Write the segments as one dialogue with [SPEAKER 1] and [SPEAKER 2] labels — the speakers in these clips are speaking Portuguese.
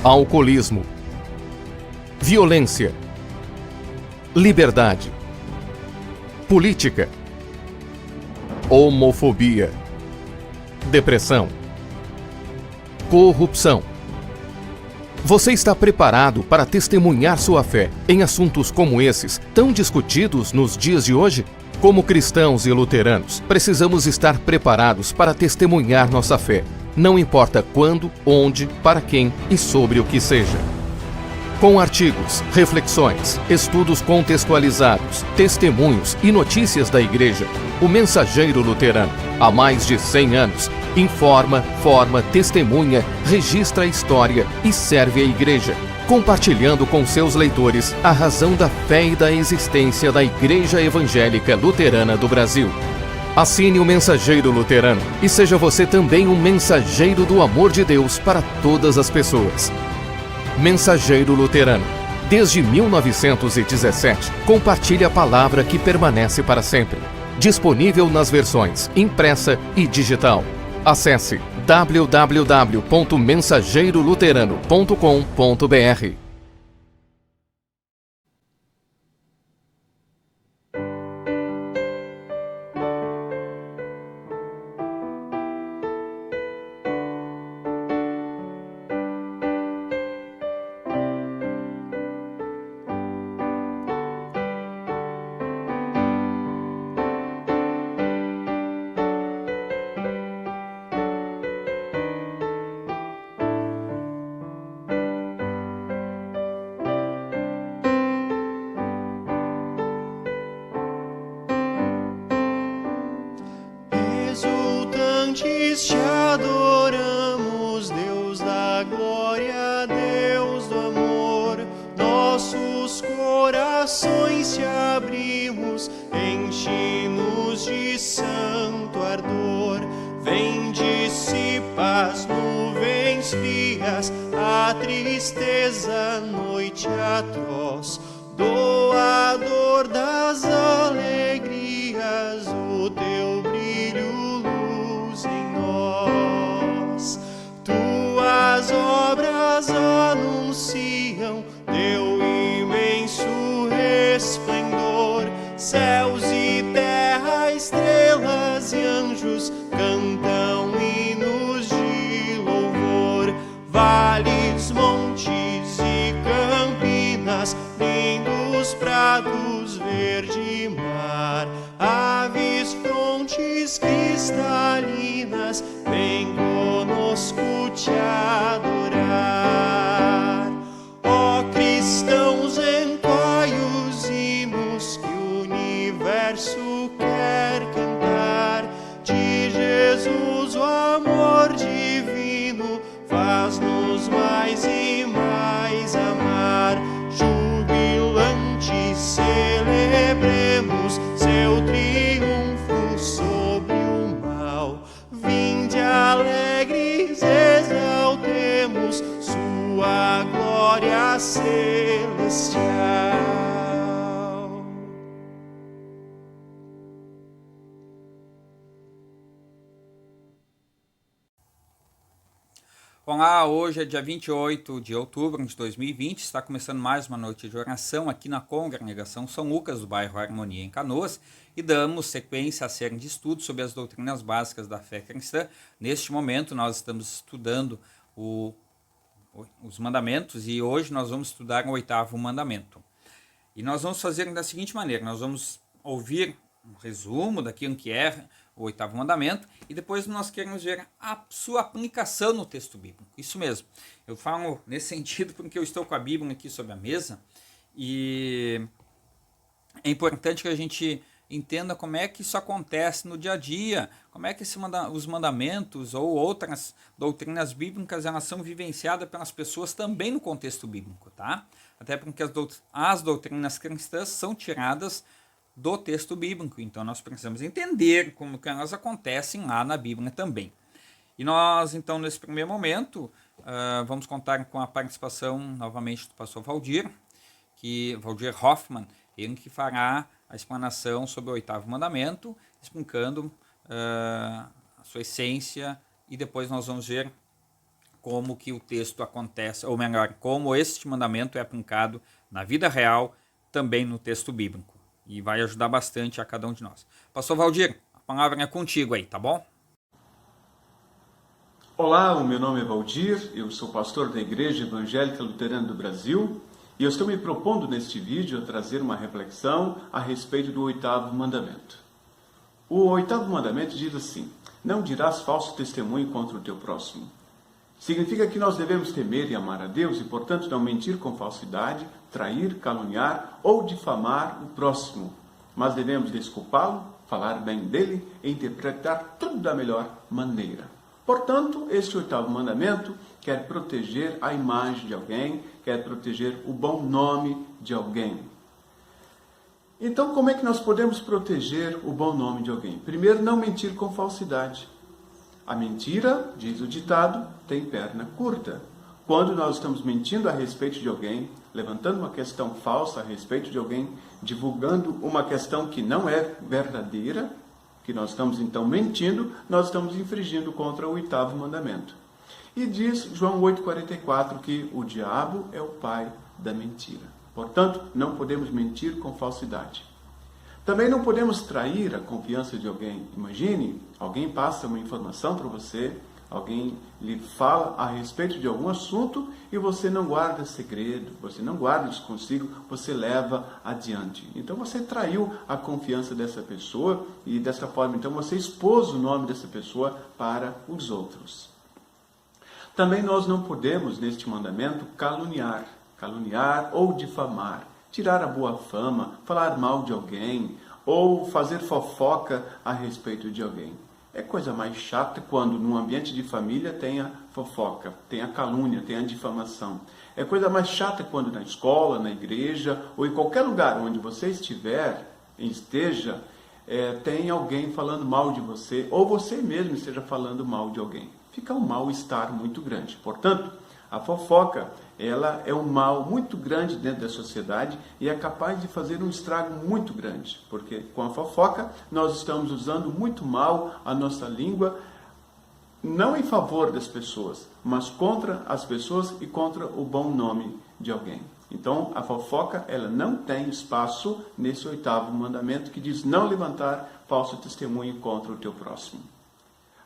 [SPEAKER 1] alcoolismo, violência, liberdade, política, homofobia, depressão, corrupção. Você está preparado para testemunhar sua fé em assuntos como esses, tão discutidos nos dias de hoje? Como cristãos e luteranos, precisamos estar preparados para testemunhar nossa fé, não importa quando, onde, para quem e sobre o que seja. Com artigos, reflexões, estudos contextualizados, testemunhos e notícias da Igreja, o Mensageiro Luterano, há mais de 100 anos, informa, forma, testemunha, registra a história e serve a Igreja, compartilhando com seus leitores a razão da fé e da existência da Igreja Evangélica Luterana do Brasil. Assine o Mensageiro Luterano e seja você também um mensageiro do amor de Deus para todas as pessoas. Mensageiro Luterano. Desde 1917, compartilhe a palavra que permanece para sempre. Disponível nas versões impressa e digital. Acesse www.mensageiroluterano.com.br.
[SPEAKER 2] Te adoramos, Deus da glória, Deus do amor. Nossos corações te abrimos, enche-nos de santo ardor. Vem, dissipa as nuvens frias, a tristeza, noite atroz. Doador das alegrias, o teu brilho em nós. Tuas obras anunciam teu imenso resplendor. Céus e terra, estrelas e anjos cantam hinos de louvor. Vales, montes e campinas, lindos prados, verde mar. Aves, frontes cristalinas, vem conosco te adorar. Ó cristãos, entoai os hinos que o universo quer cantar. De Jesus o amor divino faz-nos mais e mais amar. Jubilantes celebremos seu triunfo sobre o mal. Vinde alegres, exaltemos sua glória celestial.
[SPEAKER 3] Olá, hoje é dia 28 de outubro de 2020, está começando mais uma noite de oração aqui na Congregação São Lucas, do bairro Harmonia, em Canoas, e damos sequência à série de estudos sobre as doutrinas básicas da fé cristã. Neste momento nós estamos estudando os mandamentos e hoje nós vamos estudar o 8º mandamento. E nós vamos fazer da seguinte maneira, nós vamos ouvir um resumo daquilo que é o 8º mandamento, e depois nós queremos ver a sua aplicação no texto bíblico. Isso mesmo, eu falo nesse sentido porque eu estou com a Bíblia aqui sobre a mesa, e é importante que a gente entenda como é que isso acontece no dia a dia, como é que os mandamentos ou outras doutrinas bíblicas elas são vivenciadas pelas pessoas também no contexto bíblico, tá? Até porque as doutrinas cristãs são tiradas do texto bíblico, então nós precisamos entender como que elas acontecem lá na Bíblia também. E nós, então, nesse primeiro momento, vamos contar com a participação, novamente, do pastor Valdir Hoffmann, ele que fará a explanação sobre o 8º mandamento, explicando a sua essência, e depois nós vamos ver como que o texto acontece, ou melhor, como este mandamento é aplicado na vida real, também no texto bíblico. E vai ajudar bastante a cada um de nós. Pastor Valdir, a palavra é contigo aí, tá bom?
[SPEAKER 4] Olá, o meu nome é Valdir, eu sou pastor da Igreja Evangélica Luterana do Brasil e eu estou me propondo neste vídeo a trazer uma reflexão a respeito do 8º mandamento. O 8º mandamento diz assim: não dirás falso testemunho contra o teu próximo. Significa que nós devemos temer e amar a Deus e, portanto, não mentir com falsidade, trair, caluniar ou difamar o próximo, mas devemos desculpá-lo, falar bem dele e interpretar tudo da melhor maneira. Portanto, este 8º mandamento quer proteger a imagem de alguém, quer proteger o bom nome de alguém. Então, como é que nós podemos proteger o bom nome de alguém? Primeiro, não mentir com falsidade. A mentira, diz o ditado, tem perna curta. Quando nós estamos mentindo a respeito de alguém, levantando uma questão falsa a respeito de alguém, divulgando uma questão que não é verdadeira, que nós estamos então mentindo, nós estamos infringindo contra o 8º mandamento. E diz João 8,44 que o diabo é o pai da mentira. Portanto, não podemos mentir com falsidade. Também não podemos trair a confiança de alguém. Imagine, alguém passa uma informação para você, alguém lhe fala a respeito de algum assunto e você não guarda segredo, você não guarda isso consigo, você leva adiante. Então você traiu a confiança dessa pessoa e dessa forma, então você expôs o nome dessa pessoa para os outros. Também nós não podemos, neste mandamento, caluniar ou difamar, tirar a boa fama, falar mal de alguém ou fazer fofoca a respeito de alguém. É coisa mais chata quando num ambiente de família tem a fofoca, tem a calúnia, tem a difamação. É coisa mais chata quando na escola, na igreja ou em qualquer lugar onde você esteja, tem alguém falando mal de você ou você mesmo esteja falando mal de alguém. Fica um mal-estar muito grande. Portanto, a fofoca, ela é um mal muito grande dentro da sociedade e é capaz de fazer um estrago muito grande, porque com a fofoca nós estamos usando muito mal a nossa língua, não em favor das pessoas, mas contra as pessoas e contra o bom nome de alguém. Então, a fofoca, ela não tem espaço nesse 8º mandamento que diz não levantar falso testemunho contra o teu próximo.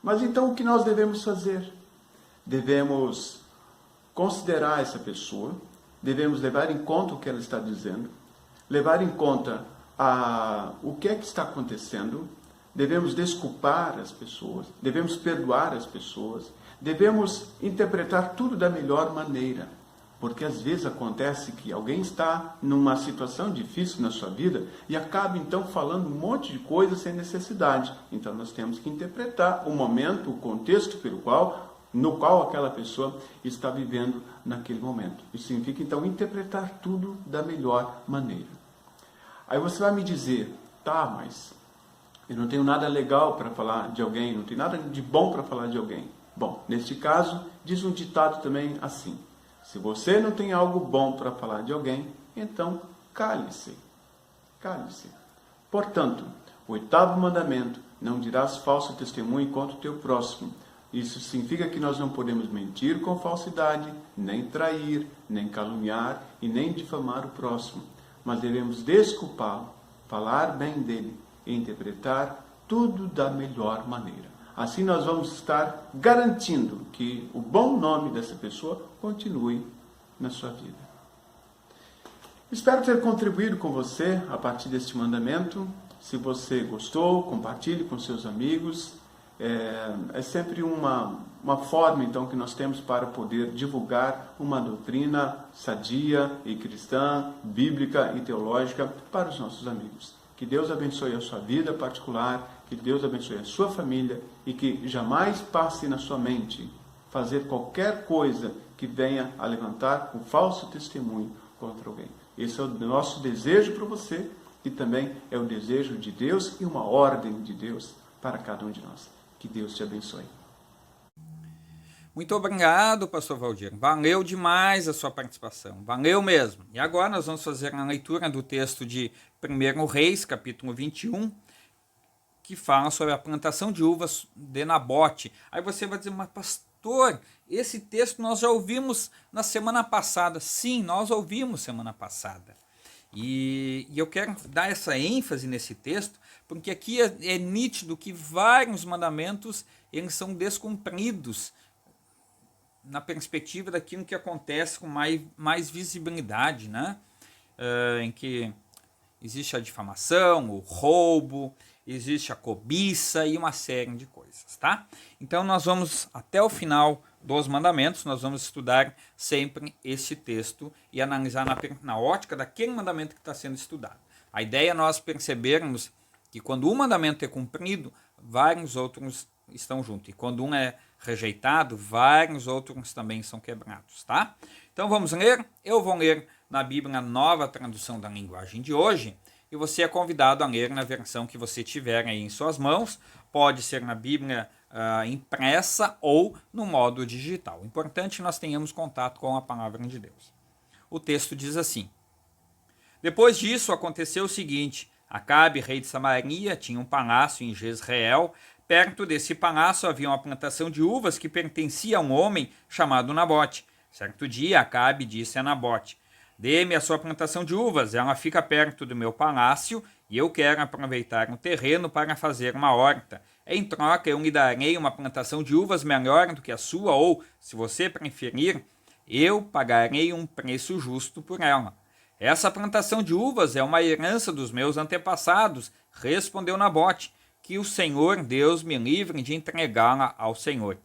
[SPEAKER 4] Mas então o que nós devemos fazer? Devemos considerar essa pessoa, devemos levar em conta o que ela está dizendo, levar em conta o que é que está acontecendo, devemos desculpar as pessoas, devemos perdoar as pessoas, devemos interpretar tudo da melhor maneira, porque às vezes acontece que alguém está numa situação difícil na sua vida e acaba então falando um monte de coisa sem necessidade. Então nós temos que interpretar o momento, o contexto no qual aquela pessoa está vivendo naquele momento. Isso significa, então, interpretar tudo da melhor maneira. Aí você vai me dizer, tá, mas eu não tenho nada legal para falar de alguém, não tenho nada de bom para falar de alguém. Bom, neste caso, diz um ditado também assim: se você não tem algo bom para falar de alguém, então cale-se. Cale-se. Portanto, o 8º mandamento, não dirás falso testemunho contra o teu próximo. Isso significa que nós não podemos mentir com falsidade, nem trair, nem caluniar e nem difamar o próximo, mas devemos desculpá-lo, falar bem dele e interpretar tudo da melhor maneira. Assim nós vamos estar garantindo que o bom nome dessa pessoa continue na sua vida. Espero ter contribuído com você a partir deste mandamento. Se você gostou, compartilhe com seus amigos. É sempre uma forma, então, que nós temos para poder divulgar uma doutrina sadia e cristã, bíblica e teológica para os nossos amigos. Que Deus abençoe a sua vida particular, que Deus abençoe a sua família e que jamais passe na sua mente fazer qualquer coisa que venha a levantar um falso testemunho contra alguém. Esse é o nosso desejo para você e também é o desejo de Deus e uma ordem de Deus para cada um de nós. Que Deus te abençoe.
[SPEAKER 3] Muito obrigado, pastor Valdir. Valeu demais a sua participação. Valeu mesmo. E agora nós vamos fazer a leitura do texto de 1 Reis, capítulo 21, que fala sobre a plantação de uvas de Nabote. Aí você vai dizer, mas pastor, esse texto nós já ouvimos na semana passada. Sim, nós ouvimos semana passada. E eu quero dar essa ênfase nesse texto, porque aqui é nítido que vários mandamentos eles são descumpridos na perspectiva daquilo que acontece com mais visibilidade, né? Em que existe a difamação, o roubo, existe a cobiça e uma série de coisas, tá? Então nós vamos até o final dos mandamentos, nós vamos estudar sempre esse texto e analisar na ótica daquele mandamento que está sendo estudado. A ideia é nós percebermos que quando um mandamento é cumprido, vários outros estão juntos. E quando um é rejeitado, vários outros também são quebrados, tá? Então vamos ler? Eu vou ler na Bíblia a Nova Tradução da Linguagem de hoje, e você é convidado a ler na versão que você tiver aí em suas mãos. Pode ser na Bíblia impressa ou no modo digital. O importante é que nós tenhamos contato com a palavra de Deus. O texto diz assim: Depois disso aconteceu o seguinte: Acabe, rei de Samaria, tinha um palácio em Jezreel. Perto desse palácio havia uma plantação de uvas que pertencia a um homem chamado Nabote. Certo dia, Acabe disse a Nabote: Dê-me a sua plantação de uvas, ela fica perto do meu palácio e eu quero aproveitar o terreno para fazer uma horta. Em troca, eu lhe darei uma plantação de uvas melhor do que a sua, ou, se você preferir, eu pagarei um preço justo por ela. Essa plantação de uvas é uma herança dos meus antepassados, respondeu Nabote, que o Senhor Deus me livre de entregá-la ao Senhor.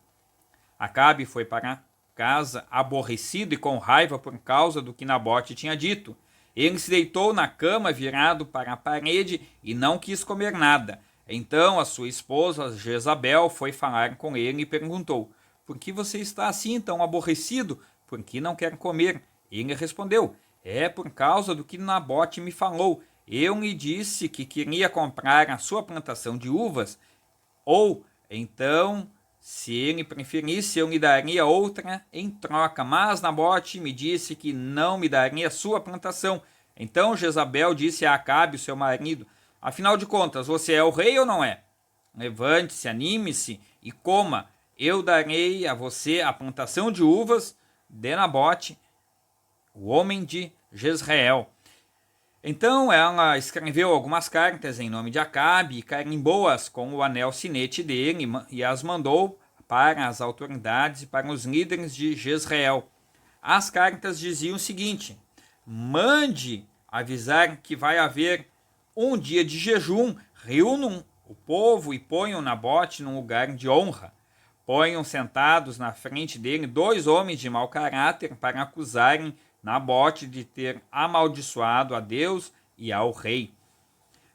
[SPEAKER 3] Acabe foi para casa aborrecido e com raiva por causa do que Nabote tinha dito. Ele se deitou na cama virado para a parede e não quis comer nada. Então a sua esposa Jezabel foi falar com ele e perguntou: Por que você está assim tão aborrecido? Por que não quer comer? Ele respondeu: É por causa do que Nabote me falou. Eu lhe disse que queria comprar a sua plantação de uvas, ou então, se ele preferisse, eu lhe daria outra em troca. Mas Nabote me disse que não me daria sua plantação. Então Jezabel disse a Acabe, seu marido: Afinal de contas, você é o rei ou não é? Levante-se, anime-se e coma. Eu darei a você a plantação de uvas de Nabote, o homem de Jezreel. Então ela escreveu algumas cartas em nome de Acabe e carimbou-as com o anel sinete dele e as mandou para as autoridades e para os líderes de Jezreel. As cartas diziam o seguinte: mande avisar que vai haver um dia de jejum, reúnam o povo e ponham Nabote num lugar de honra. Ponham sentados na frente dele 2 homens de mau caráter para acusarem Nabote de ter amaldiçoado a Deus e ao rei.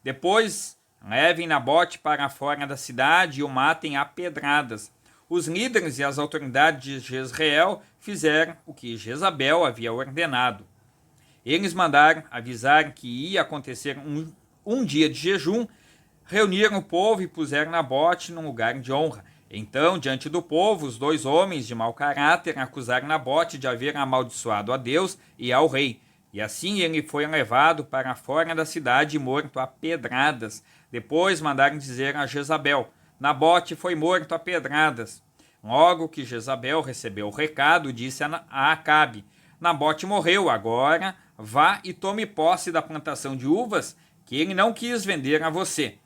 [SPEAKER 3] Depois levem Nabote para fora da cidade e o matem a pedradas. Os líderes e as autoridades de Jezreel fizeram o que Jezabel havia ordenado. Eles mandaram avisar que ia acontecer um dia de jejum, reuniram o povo e puseram Nabote num lugar de honra. Então, diante do povo, os 2 homens de mau caráter acusaram Nabote de haver amaldiçoado a Deus e ao rei. E assim ele foi levado para fora da cidade e morto a pedradas. Depois mandaram dizer a Jezabel: Nabote foi morto a pedradas. Logo que Jezabel recebeu o recado, disse a Acabe: Nabote morreu, agora vá e tome posse da plantação de uvas que ele não quis vender a você.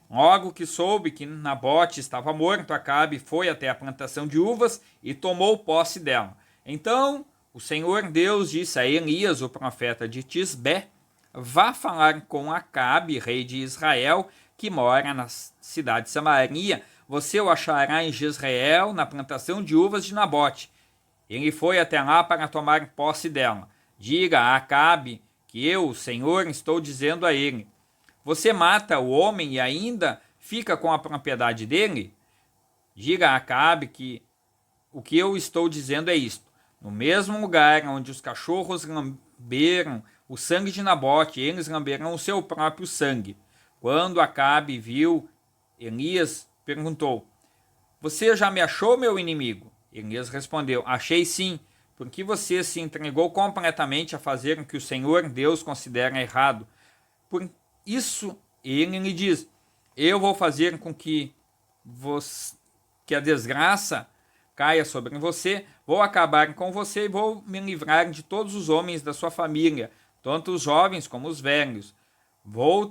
[SPEAKER 3] Logo que soube que Nabote estava morto, Acabe foi até a plantação de uvas e tomou posse dela. Então o Senhor Deus disse a Elias, o profeta de Tisbé: Vá falar com Acabe, rei de Israel, que mora na cidade de Samaria. Você o achará em Jezreel, na plantação de uvas de Nabote. Ele foi até lá para tomar posse dela. Diga a Acabe que eu, o Senhor, estou dizendo a ele: Você mata o homem e ainda fica com a propriedade dele? Diga a Acabe que o que eu estou dizendo é isto: no mesmo lugar onde os cachorros lamberam o sangue de Nabote, eles lamberão o seu próprio sangue. Quando Acabe viu, Elias perguntou: Você já me achou, meu inimigo? Elias respondeu: Achei sim, porque você se entregou completamente a fazer o que o Senhor Deus considera errado. Por isso ele lhe diz: Eu vou fazer com que a desgraça caia sobre você, vou acabar com você e vou me livrar de todos os homens da sua família, tanto os jovens como os velhos. Vou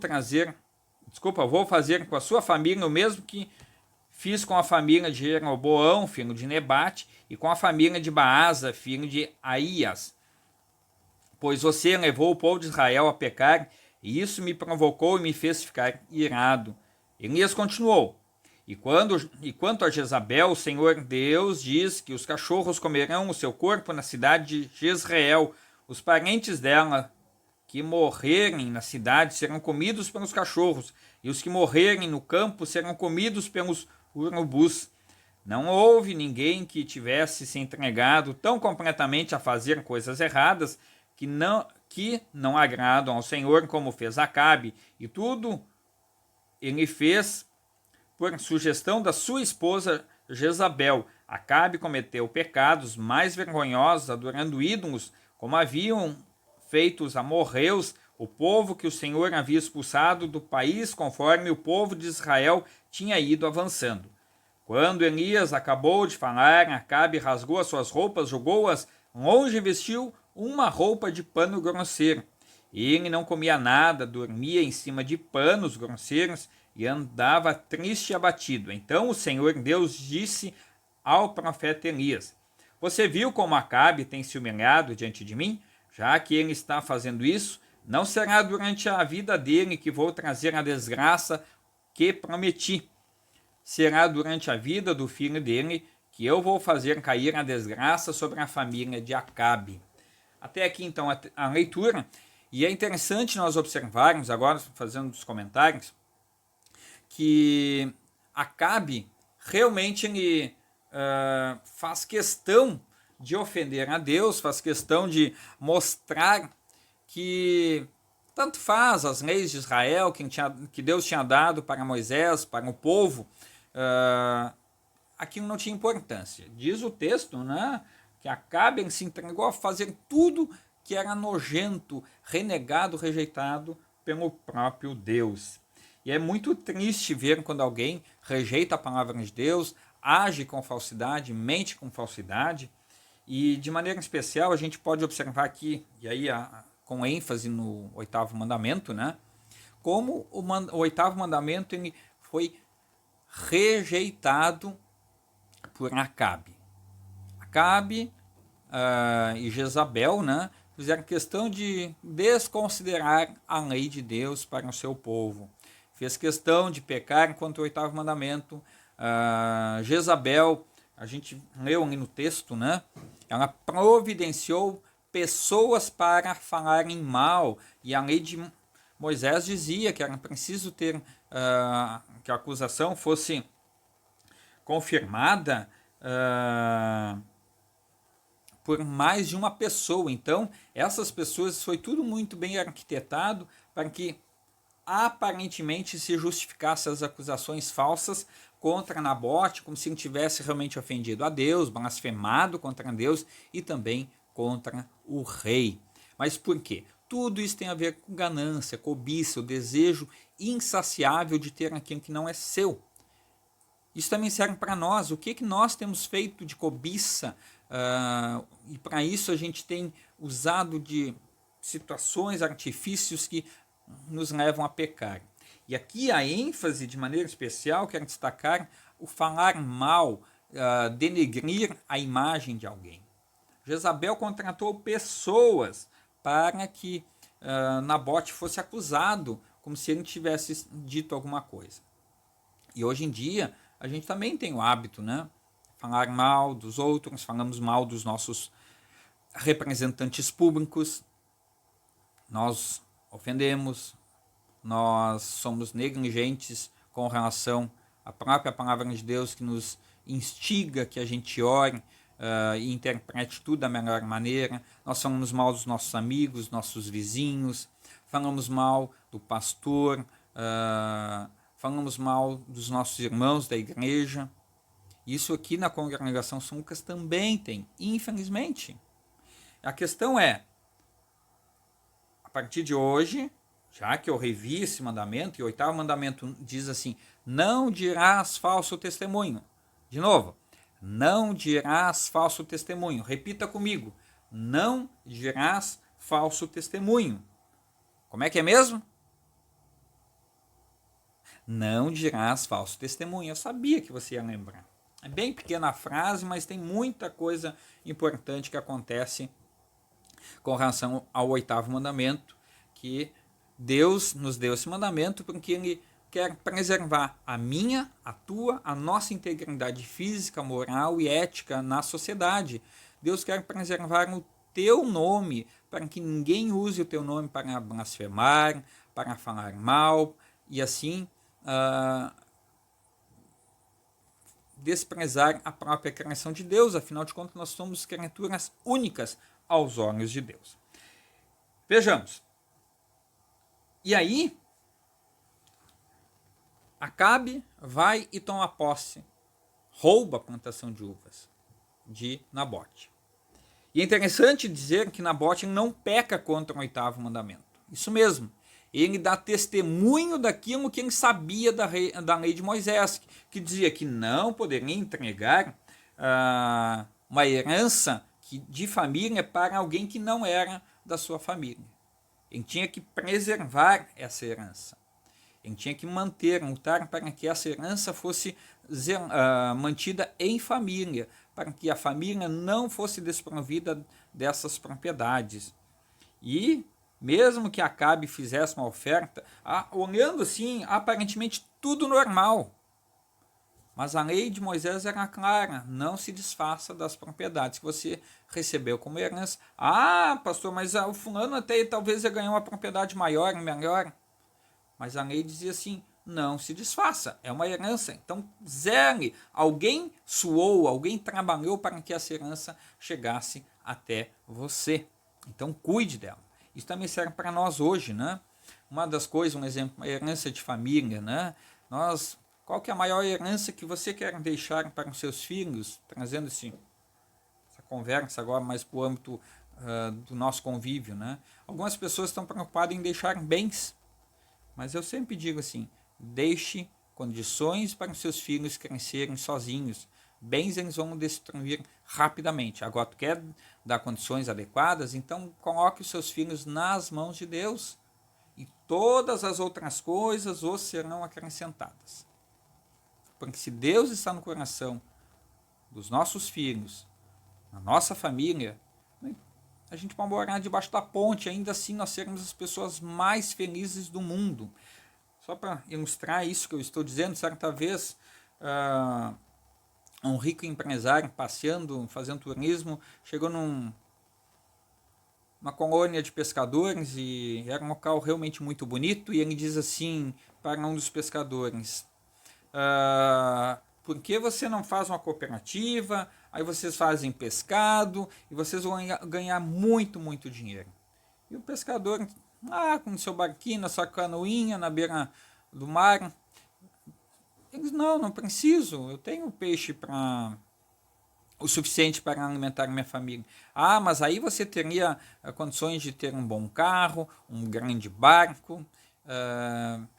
[SPEAKER 3] fazer com a sua família o mesmo que fiz com a família de Jeroboão, filho de Nebate, e com a família de Baasa, filho de Aías. Pois você levou o povo de Israel a pecar, e isso me provocou e me fez ficar irado. Elias continuou: E quanto a Jezabel, o Senhor Deus diz que os cachorros comerão o seu corpo na cidade de Jezreel. Os parentes dela que morrerem na cidade serão comidos pelos cachorros, e os que morrerem no campo serão comidos pelos urubus. Não houve ninguém que tivesse se entregado tão completamente a fazer coisas erradas que não agradam ao Senhor, como fez Acabe, e tudo ele fez por sugestão da sua esposa Jezabel. Acabe cometeu pecados mais vergonhosos, adorando ídolos, como haviam feito os amorreus, o povo que o Senhor havia expulsado do país, conforme o povo de Israel tinha ido avançando. Quando Elias acabou de falar, Acabe rasgou as suas roupas, jogou-as longe e vestiu uma roupa de pano grosseiro. Ele não comia nada, dormia em cima de panos grosseiros e andava triste e abatido. Então o Senhor Deus disse ao profeta Elias: Você viu como Acabe tem se humilhado diante de mim? Já que ele está fazendo isso, não será durante a vida dele que vou trazer a desgraça que prometi. Será durante a vida do filho dele que eu vou fazer cair a desgraça sobre a família de Acabe. Até aqui então a leitura, e é interessante nós observarmos, agora fazendo os comentários, que Acabe realmente ele faz questão de ofender a Deus, faz questão de mostrar que tanto faz as leis de Israel que Deus tinha dado para Moisés, para o povo, aquilo não tinha importância. Diz o texto, né, que Acabe se entregou a fazer tudo que era nojento, renegado, rejeitado pelo próprio Deus. E é muito triste ver quando alguém rejeita a palavra de Deus, age com falsidade, mente com falsidade. E de maneira especial a gente pode observar aqui, e aí com ênfase no 8º mandamento, né, como o 8º mandamento ele foi rejeitado por Acabe. Acabe e Jezabel, né, fizeram questão de desconsiderar a lei de Deus para o seu povo. Fez questão de pecar contra o 8º mandamento. Jezabel, a gente leu ali no texto, né, ela providenciou pessoas para falarem mal, e a lei de Moisés dizia que era preciso ter que a acusação fosse confirmada por mais de uma pessoa. Então, essas pessoas, foi tudo muito bem arquitetado para que aparentemente se justificasse as acusações falsas contra Nabote, como se ele tivesse realmente ofendido a Deus, blasfemado contra Deus e também contra o rei. Mas por quê? Tudo isso tem a ver com ganância, cobiça, o desejo insaciável de ter aquilo que não é seu. Isso também serve para nós. O que nós temos feito de cobiça? E para isso a gente tem usado de situações, artifícios que nos levam a pecar. E aqui a ênfase, de maneira especial, quero destacar o falar mal, denegrir a imagem de alguém. Jezabel contratou pessoas para que Nabote fosse acusado, como se ele tivesse dito alguma coisa. E hoje em dia, a gente também tem o hábito, né? Falar mal dos outros, falamos mal dos nossos representantes públicos, nós ofendemos, nós somos negligentes com relação à própria palavra de Deus, que nos instiga que a gente ore e interprete tudo da melhor maneira. Nós falamos mal dos nossos amigos, nossos vizinhos, falamos mal do pastor, falamos mal dos nossos irmãos da igreja. Isso aqui na congregação São Lucas também tem, infelizmente. A questão é, a partir de hoje, já que eu revi esse mandamento, e o 8º mandamento diz assim: não dirás falso testemunho. De novo, Não dirás falso testemunho. Repita comigo. Não dirás falso testemunho. Como é que é mesmo? Não dirás falso testemunho. Eu sabia que você ia lembrar. É bem pequena a frase, mas tem muita coisa importante que acontece com relação ao 8º mandamento, que Deus nos deu esse mandamento porque Ele quer preservar a minha, a tua, a nossa integridade física, moral e ética na sociedade. Deus quer preservar o teu nome, para que ninguém use o teu nome para blasfemar, para falar mal, e assim desprezar a própria criação de Deus. Afinal de contas, nós somos criaturas únicas aos olhos de Deus. Vejamos. E aí, Acabe vai e toma posse, rouba a plantação de uvas de Nabote. E é interessante dizer que Nabote não peca contra o 8º mandamento. Isso mesmo. Ele dá testemunho daquilo que ele sabia da lei de Moisés, que dizia que não poderia entregar uma herança de família para alguém que não era da sua família. Ele tinha que preservar essa herança. Ele tinha que lutar para que essa herança fosse mantida em família, para que a família não fosse desprovida dessas propriedades. E mesmo que Acabe fizesse uma oferta, olhando assim, aparentemente tudo normal. Mas a lei de Moisés era clara, não se desfaça das propriedades que você recebeu como herança. Pastor, mas o fulano até talvez ia ganhar uma propriedade maior, melhor. Mas a lei dizia assim, não se desfaça, é uma herança. Então zele, alguém suou, alguém trabalhou para que essa herança chegasse até você. Então cuide dela. Isso também serve para nós hoje, né? Uma das coisas, um exemplo, uma herança de família, né? Qual que é a maior herança que você quer deixar para os seus filhos? Trazendo essa conversa agora mais para o âmbito do nosso convívio, né? Algumas pessoas estão preocupadas em deixar bens, mas eu sempre digo assim, deixe condições para os seus filhos crescerem sozinhos. Bens eles vão destruir rapidamente. Agora, tu quer dar condições adequadas? Então, coloque os seus filhos nas mãos de Deus. E todas as outras coisas os serão acrescentadas. Porque se Deus está no coração dos nossos filhos, na nossa família, a gente pode morar debaixo da ponte, ainda assim nós sermos as pessoas mais felizes do mundo. Só para ilustrar isso que eu estou dizendo, certa vez um rico empresário passeando, fazendo turismo, chegou numa colônia de pescadores e era um local realmente muito bonito, e ele diz assim para um dos pescadores, por que você não faz uma cooperativa, aí vocês fazem pescado e vocês vão ganhar muito, muito dinheiro. E o pescador, com seu barquinho, sua canoinha na beira do mar, ele diz, não preciso, eu tenho peixe o suficiente para alimentar minha família. Mas aí você teria condições de ter um bom carro, um grande barco,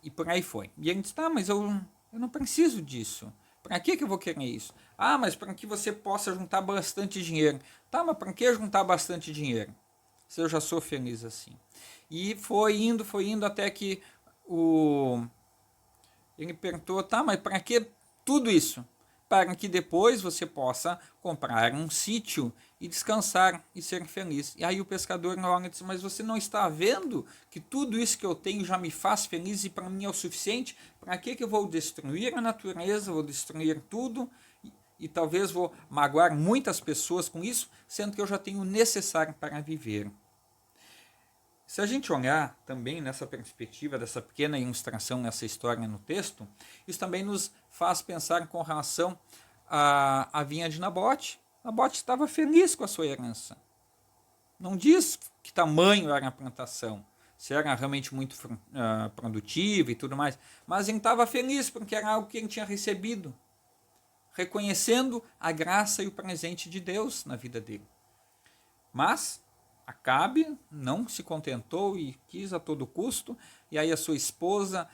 [SPEAKER 3] e por aí foi. E ele disse, mas eu não preciso disso. Para que eu vou querer isso? Mas para que você possa juntar bastante dinheiro. Mas para que juntar bastante dinheiro? Se eu já sou feliz assim. E foi indo até que ele perguntou, mas para que tudo isso? Para que depois você possa comprar um sítio e descansar e ser feliz. E aí o pescador olha e diz, mas você não está vendo que tudo isso que eu tenho já me faz feliz e para mim é o suficiente? Para que eu vou destruir a natureza, vou destruir tudo e talvez vou magoar muitas pessoas com isso, sendo que eu já tenho o necessário para viver? Se a gente olhar também nessa perspectiva, dessa pequena ilustração, nessa história no texto, isso também nos faz pensar com relação à vinha de Nabote. Nabote estava feliz com a sua herança. Não diz que tamanho era a plantação, se era realmente muito produtiva e tudo mais, mas ele estava feliz porque era algo que ele tinha recebido, reconhecendo a graça e o presente de Deus na vida dele. Mas Acabe não se contentou e quis a todo custo, e aí a sua esposa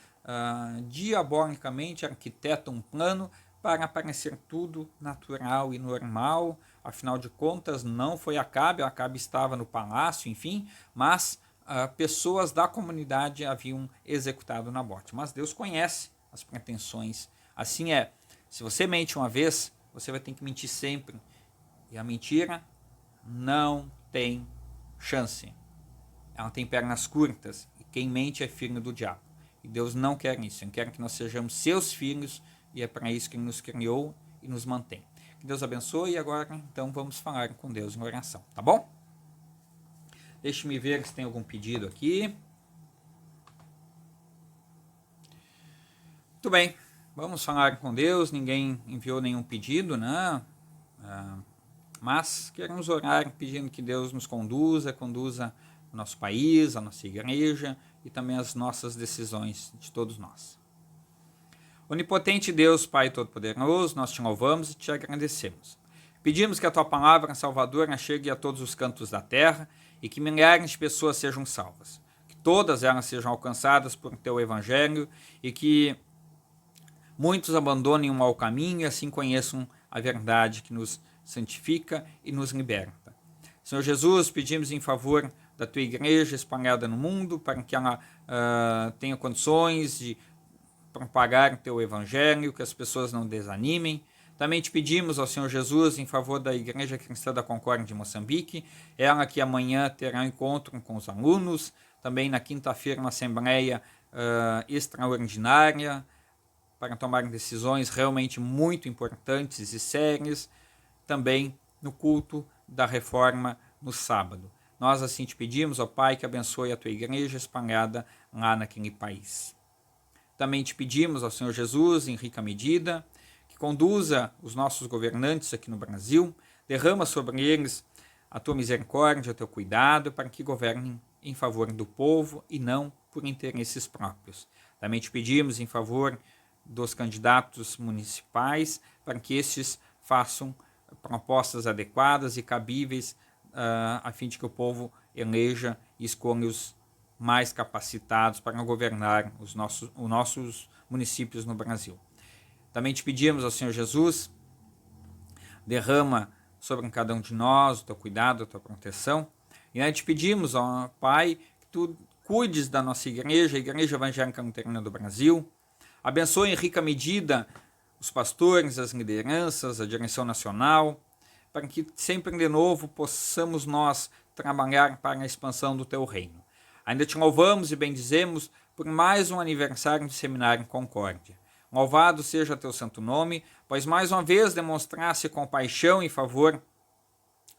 [SPEAKER 3] diabolicamente arquiteta um plano para parecer tudo natural e normal. Afinal de contas, não foi Acabe estava no palácio, enfim, mas pessoas da comunidade haviam executado Nabote. Mas Deus conhece as pretensões. Assim é, se você mente uma vez, você vai ter que mentir sempre. E a mentira não tem chance. Ela tem pernas curtas. E quem mente é filho do diabo. E Deus não quer isso. Ele quer que nós sejamos seus filhos. E é para isso que Ele nos criou e nos mantém. Que Deus abençoe. E agora, então, vamos falar com Deus em oração. Tá bom? Deixe-me ver se tem algum pedido aqui. Muito bem. Vamos falar com Deus. Ninguém enviou nenhum pedido, né? Mas queremos orar pedindo que Deus nos conduza o nosso país, a nossa igreja e também as nossas decisões de todos nós. Onipotente Deus, Pai Todo-Poderoso, nós te louvamos e te agradecemos. Pedimos que a tua palavra salvadora chegue a todos os cantos da terra e que milhares de pessoas sejam salvas. Que todas elas sejam alcançadas por teu evangelho e que muitos abandonem o mau caminho e assim conheçam a verdade que nos santifica e nos liberta. Senhor Jesus, pedimos em favor da tua igreja espalhada no mundo, para que ela tenha condições de propagar o teu evangelho, que as pessoas não desanimem. Também te pedimos ao Senhor Jesus em favor da Igreja Cristã da Concórdia de Moçambique, ela que amanhã terá encontro com os alunos, também na quinta-feira uma assembleia extraordinária, para tomar decisões realmente muito importantes e sérias, também no culto da reforma no sábado. Nós assim te pedimos, ó Pai, que abençoe a tua igreja espalhada lá naquele país. Também te pedimos ao Senhor Jesus, em rica medida, que conduza os nossos governantes aqui no Brasil, derrama sobre eles a tua misericórdia, o teu cuidado, para que governem em favor do povo e não por interesses próprios. Também te pedimos em favor dos candidatos municipais, para que estes façam propostas adequadas e cabíveis, a fim de que o povo eleja e escolha os mais capacitados para governar os nossos municípios no Brasil. Também te pedimos ao Senhor Jesus, derrama sobre cada um de nós o teu cuidado, a tua proteção, e nós te pedimos, ó Pai, que tu cuides da nossa igreja, a Igreja Evangélica Luterana do Brasil, abençoe em rica medida os pastores, as lideranças, a direção nacional, para que sempre de novo possamos nós trabalhar para a expansão do teu reino. Ainda te louvamos e bendizemos por mais um aniversário de Seminário em Concórdia. Louvado seja teu santo nome, pois mais uma vez demonstraste compaixão em favor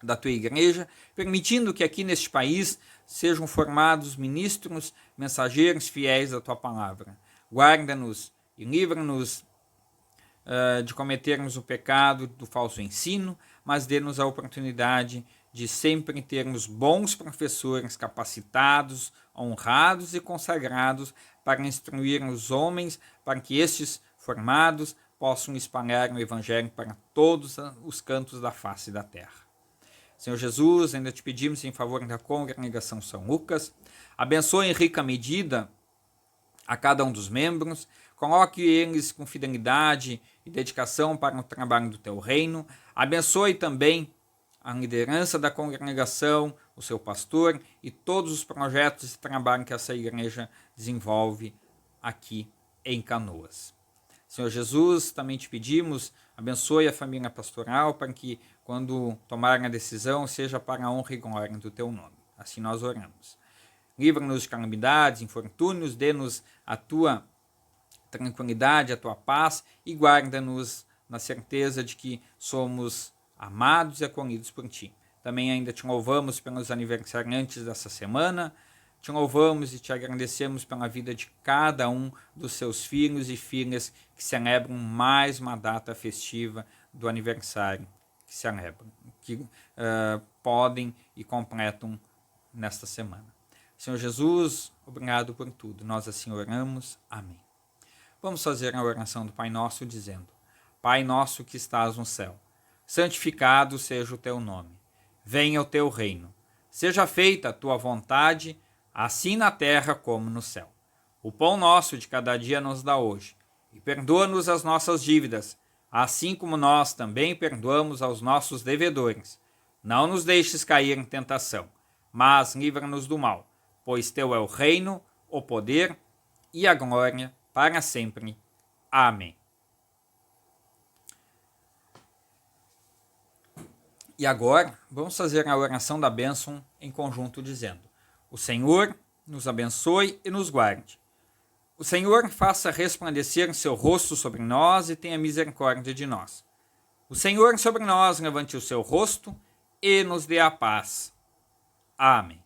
[SPEAKER 3] da tua igreja, permitindo que aqui neste país sejam formados ministros, mensageiros fiéis da tua palavra. Guarda-nos e livra-nos de cometermos o pecado do falso ensino, mas dê-nos a oportunidade de sempre termos bons professores capacitados, honrados e consagrados para instruir os homens, para que estes formados possam espalhar o Evangelho para todos os cantos da face da terra. Senhor Jesus, ainda te pedimos em favor da Congregação São Lucas, abençoe em rica medida a cada um dos membros, coloque eles com fidelidade e dedicação para o trabalho do teu reino, abençoe também a liderança da congregação, o seu pastor e todos os projetos de trabalho que essa igreja desenvolve aqui em Canoas. Senhor Jesus, também te pedimos, abençoe a família pastoral para que, quando tomarem a decisão, seja para a honra e glória do teu nome. Assim nós oramos. Livra-nos de calamidades, infortúnios, dê-nos a tua tranquilidade, a tua paz e guarda-nos na certeza de que somos amados e acolhidos por ti. Também ainda te louvamos pelos aniversariantes dessa semana, te louvamos e te agradecemos pela vida de cada um dos seus filhos e filhas que celebram mais uma data festiva do aniversário que celebram, que podem e completam nesta semana. Senhor Jesus, obrigado por tudo. Nós assim oramos. Amém. Vamos fazer a oração do Pai Nosso dizendo: Pai nosso que estás no céu, santificado seja o teu nome. Venha o teu reino. Seja feita a tua vontade, assim na terra como no céu. O pão nosso de cada dia nos dá hoje. E perdoa-nos as nossas dívidas, assim como nós também perdoamos aos nossos devedores. Não nos deixes cair em tentação, mas livra-nos do mal, pois teu é o reino, o poder e a glória para sempre. Amém. E agora, vamos fazer a oração da bênção em conjunto, dizendo: o Senhor nos abençoe e nos guarde. O Senhor faça resplandecer seu rosto sobre nós e tenha misericórdia de nós. O Senhor sobre nós levante o seu rosto e nos dê a paz. Amém.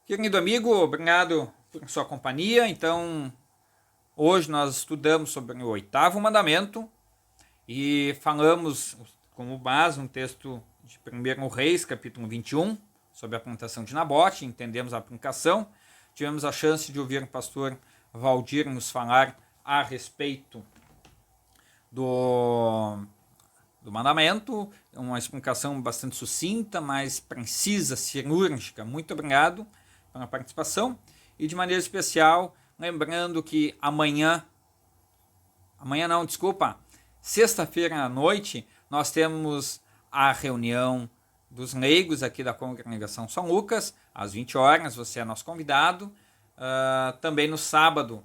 [SPEAKER 3] Querido amigo, obrigado por sua companhia. Então, hoje nós estudamos sobre o 8º mandamento e falamos como base um texto de 1 Reis, capítulo 21, sobre a plantação de Nabote. Entendemos a aplicação. Tivemos a chance de ouvir o pastor Valdir nos falar a respeito do mandamento, uma explicação bastante sucinta, mas precisa, cirúrgica. Muito obrigado pela participação. E de maneira especial, lembrando que sexta-feira à noite, nós temos a reunião dos leigos aqui da Congregação São Lucas, às 20 horas, você é nosso convidado. Também no sábado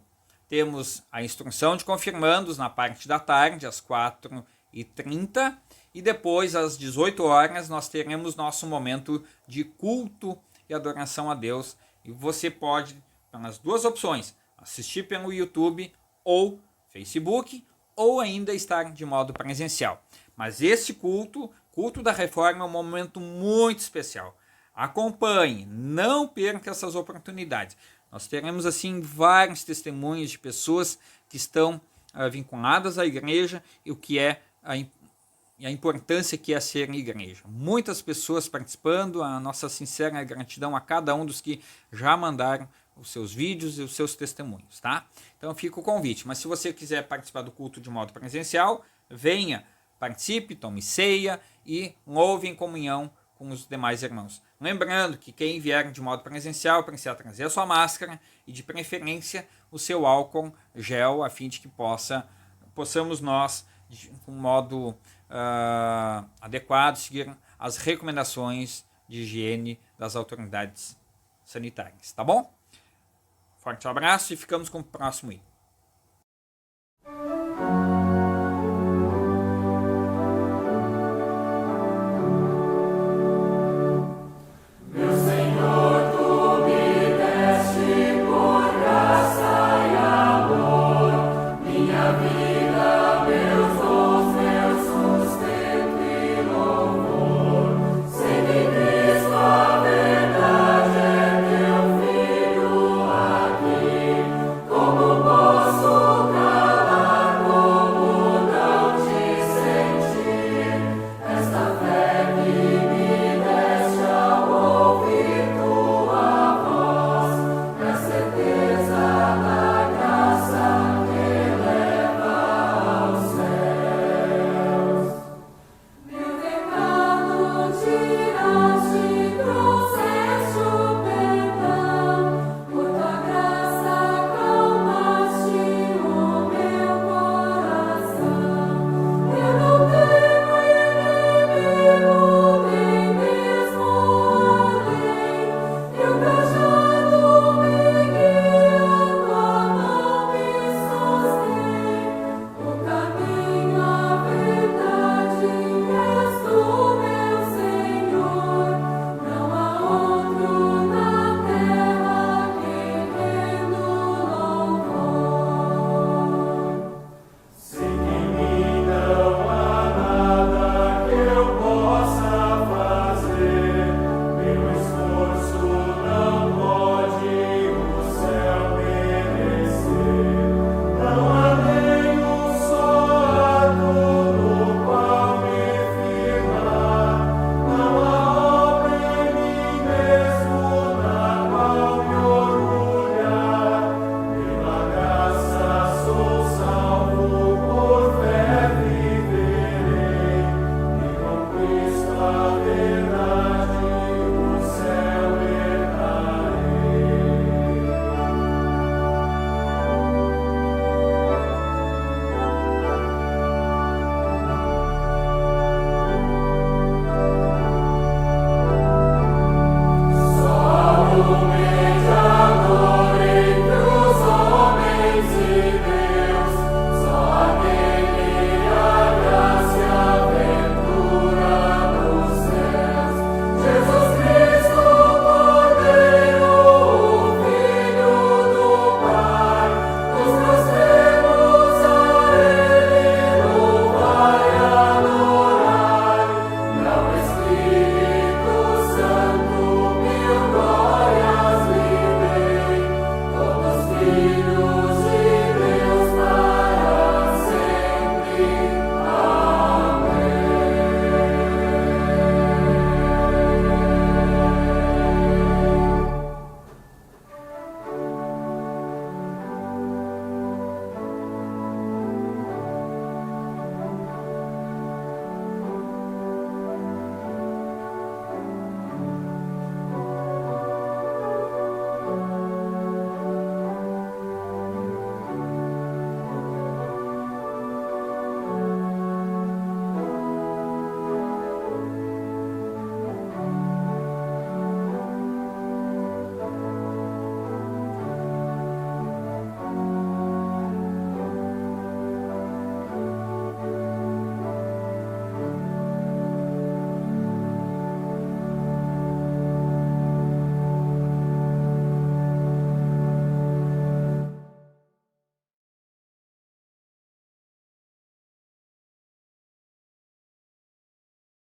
[SPEAKER 3] temos a instrução de confirmandos na parte da tarde, às 4h30, e depois às 18 horas nós teremos nosso momento de culto e adoração a Deus. E você pode, pelas duas opções, assistir pelo YouTube ou Facebook, ou ainda estar de modo presencial. Mas esse culto da reforma é um momento muito especial. Acompanhe, não perca essas oportunidades. Nós teremos assim vários testemunhos de pessoas que estão vinculadas à igreja e o que é a importância que é ser igreja. Muitas pessoas participando, a nossa sincera gratidão a cada um dos que já mandaram os seus vídeos e os seus testemunhos, tá? Então fica o convite. Mas se você quiser participar do culto de modo presencial, venha, participe, tome ceia e louve em comunhão com os demais irmãos. Lembrando que quem vier de modo presencial precisa trazer a sua máscara e, de preferência, o seu álcool gel, a fim de que possamos nós, de um modo adequado, seguir as recomendações de higiene das autoridades sanitárias. Tá bom? Forte abraço e ficamos com o próximo item.